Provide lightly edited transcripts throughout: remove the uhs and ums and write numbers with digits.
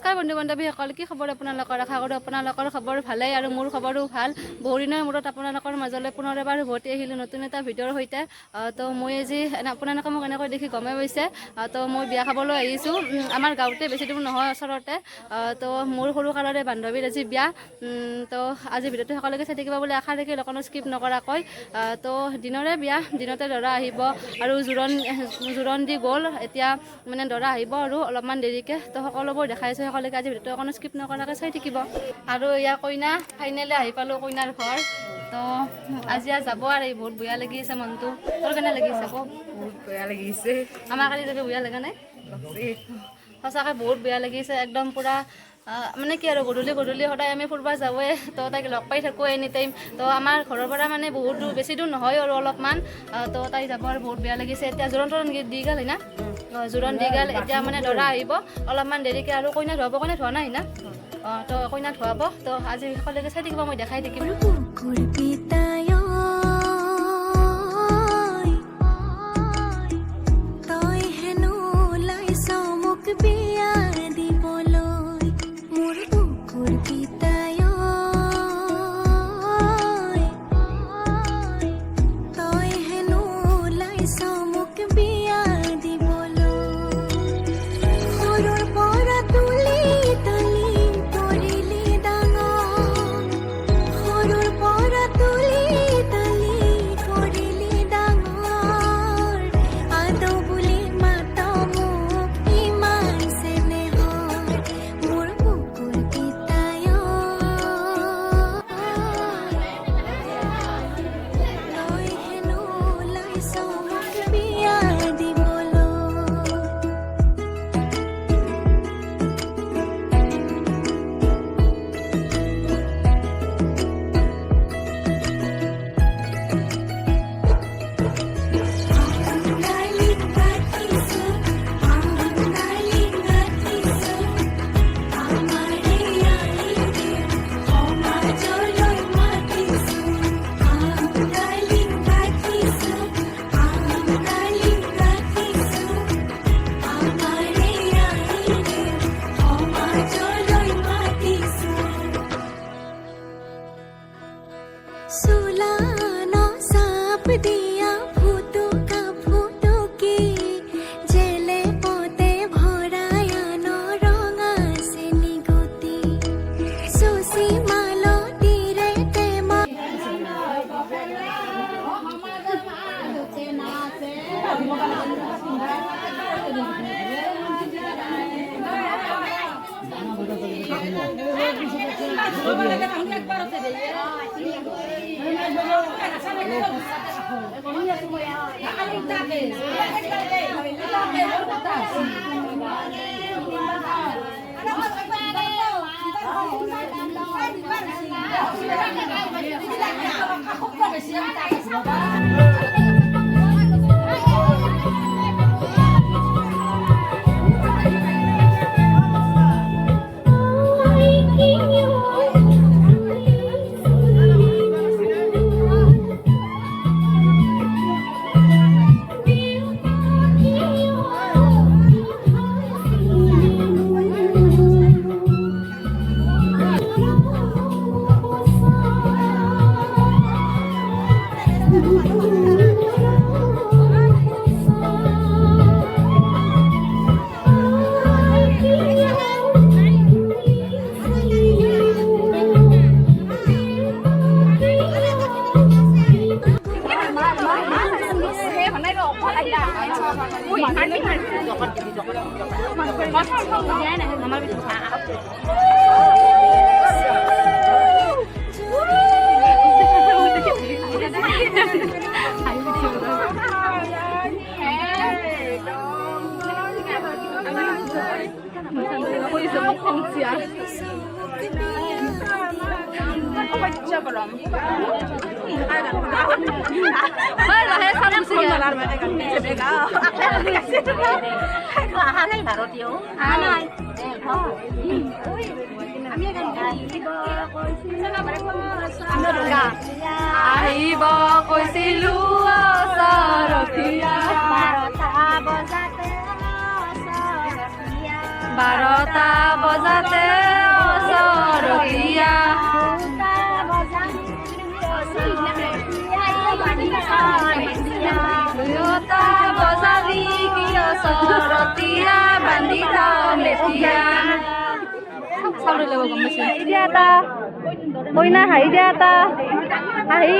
নমস্কাৰ বন্ধু বান্ধৱীসকল, কি খবৰ আপোনালোকৰ? আশা কৰোঁ আপোনালোকৰ খবৰ ভালেই আৰু মোৰ খবৰো ভাল। বহুদিনৰ মূৰত আপোনালোকৰ মাজলৈ পুনৰ এবাৰ উভতি আহিলোঁ নতুন এটা ভিডিঅ'ৰ সৈতে। তো মই আজি আপোনালোকে মোক এনেকৈ দেখি গমে পাইছে, তো মই বিয়া খাবলৈ আহিছোঁ আমাৰ গাঁৱতে, বেছি দূৰ নহয়, ওচৰতে। তো মোৰ সৰু কালৰে বান্ধৱীৰ আজি বিয়া। তো আজি ভিডিঅ'টো সকলোকে চাই থাকিব বুলি আশা ৰাখি অকণো স্কিপ নকৰাকৈ। তো দিনৰে বিয়া, দিনতে দৰা আহিব আৰু জোৰোণ দি গ'ল, এতিয়া মানে দৰা আহিব আৰু অলপমান দেৰিকৈ। তো সকলোবোৰ দেখাইছোঁ সকলোকে, আজি ভিডিঅ'টো অকণো স্কিপ নকৰাকৈ চাই থাকিব। আৰু এয়া কইনা ফাইনেলি আহি পালোঁ কইনাৰ ঘৰ। তো আজি যাব আৰু বহুত বেয়া লাগি আছে মনটো। তোৰ কেনে লাগি আছে কওক? বহুত বেয়া লাগিছে। আমাৰ কালি যদি বেয়া লগা নাই, সঁচাকৈ বহুত বেয়া লাগিছে একদম পূৰা। মানে কি আৰু গধূলি সদায় আমি ফুৰিব যাওঁৱে, তো তাইক লগ পাই থাকোঁ এনি টাইম। তো আমাৰ ঘৰৰ পৰা মানে বহুত দূৰ, বেছি দূৰ নহয় আৰু অলপমান। তো তাই যাব আৰু বহুত বেয়া লাগিছে। এতিয়া জোৰোণ দি গ'ল হয় না? জোৰোণ দি গ'ল, এতিয়া মানে দৰা আহিব অলপমান দেৰিকৈ আৰু কইনা ধুৱাব। কইনা ধোৱা নাই না? তো কইনা ধুৱাব। তো আজি সকলোকে চাই থাকিব, মই দেখাই থাকিম। আহিব কৈছিলো 12টা বজাতে ওচৰতীয়া দুয়োটা বজালি কি ওচৰতীয়া বান্ধি থওঁ মেতিয়া চাউল ল'ব গম পাইছোঁ দিয়া এটা কইনা হাঁহি দিয়া এটা হাঁহি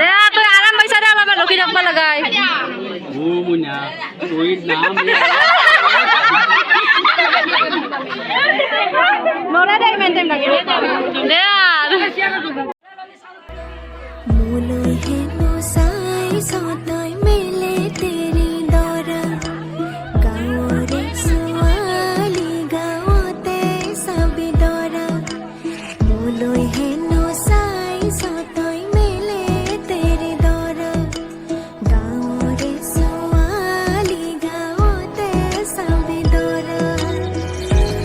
দে তই আৰাম পাইছা দে অলপ ৰখি থাকিব লগাই নৰে দে ইমান টাইম লাগিব দে আৰু মোলৈ হেনো চাই সদায় মেলে তেৰি দৰা গাঁৱৰে ছোৱালী গাঁৱতে চাবি দৰা মোলৈ হেনো চাই সদায় মেলে তেৰি দৰা গাঁৱৰে ছোৱালী গাঁৱতে চাবি দৰা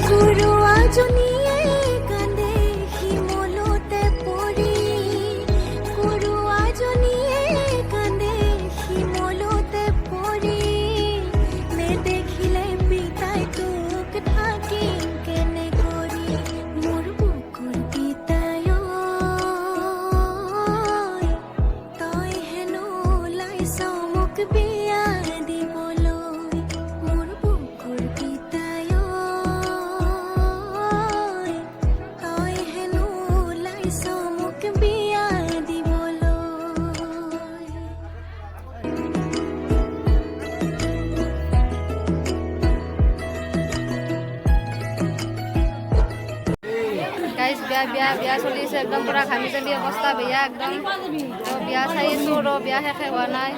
কুৰুৱাজনীয়ে কান্দে শিমলুতে পৰি কুৰুৱাজনীয়ে কান্দে শিমলুতে পৰি নেদেখিলে পিতাই তোক থাকিম কেনে কৰি মোৰ বুকুৰ পিতাই তই হেনো ওলাইছ মোক বিয়া দিবলৈ মোৰ বুকুৰ পিতাই তই হেনো ওলাইছ মোক বিয়া দিবলৈ গাইজ বিয়া চলি আছে একদম পুৰা ঘামি জামি অৱস্থা বেয়া একদম বিয়া চাই আছোঁ বিয়া শেষে হোৱা নাই